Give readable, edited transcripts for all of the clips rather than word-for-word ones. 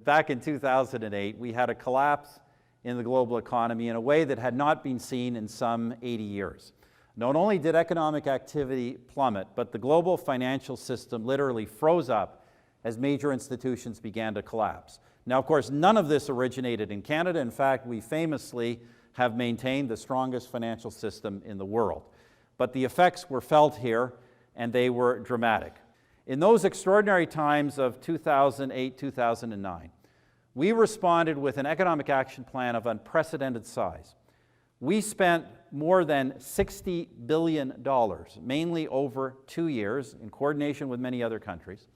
back in 2008, we had a collapse in the global economy in a way that had not been seen in some 80 years. Not only did economic activity plummet, but the global financial system literally froze up as major institutions began to collapse. Now, of course, none of this originated in Canada. In fact, we famously have maintained the strongest financial system in the world. But the effects were felt here, and they were dramatic. In those extraordinary times of 2008, 2009, we responded with an economic action plan of unprecedented size. We spent more than $60 billion, mainly over 2 years, in coordination with many other countries,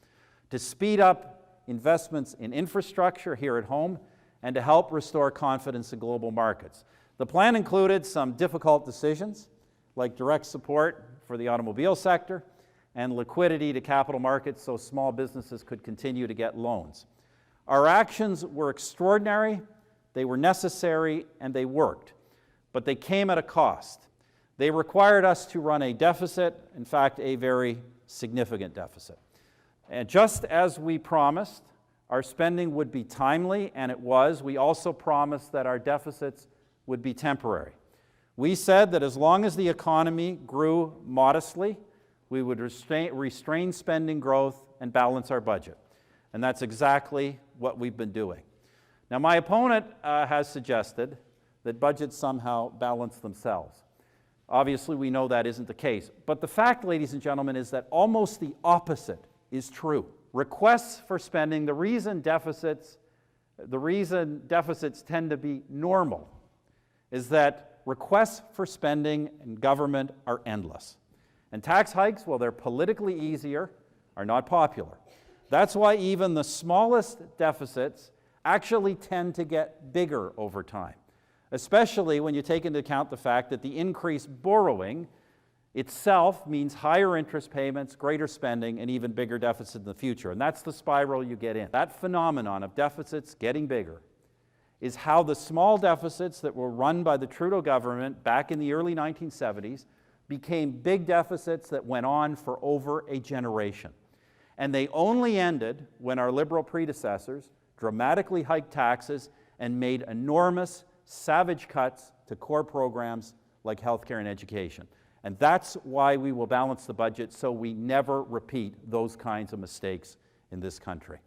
to speed up investments in infrastructure here at home and to help restore confidence in global markets. The plan included some difficult decisions, like direct support for the automobile sector and liquidity to capital markets so small businesses could continue to get loans. Our actions were extraordinary, they were necessary, and they worked. But they came at a cost. They required us to run a deficit, in fact, a very significant deficit. And just as we promised, our spending would be timely, and it was. We also promised that our deficits would be temporary. We said that as long as the economy grew modestly, we would restrain spending growth and balance our budget. And that's exactly what we've been doing. Now, my opponent has suggested that budgets somehow balance themselves. Obviously, we know that isn't the case. But the fact, ladies and gentlemen, is that almost the opposite is true. Requests for spending, the reason deficits tend to be normal is that requests for spending in government are endless. And tax hikes, while they're politically easier, are not popular. That's why even the smallest deficits actually tend to get bigger over time, especially when you take into account the fact that the increased borrowing itself means higher interest payments, greater spending, and even bigger deficits in the future. And that's the spiral you get in. That phenomenon of deficits getting bigger is how the small deficits that were run by the Trudeau government back in the early 1970s became big deficits that went on for over a generation. And they only ended when our Liberal predecessors dramatically hiked taxes and made enormous, savage cuts to core programs like healthcare and education. And that's why we will balance the budget so we never repeat those kinds of mistakes in this country.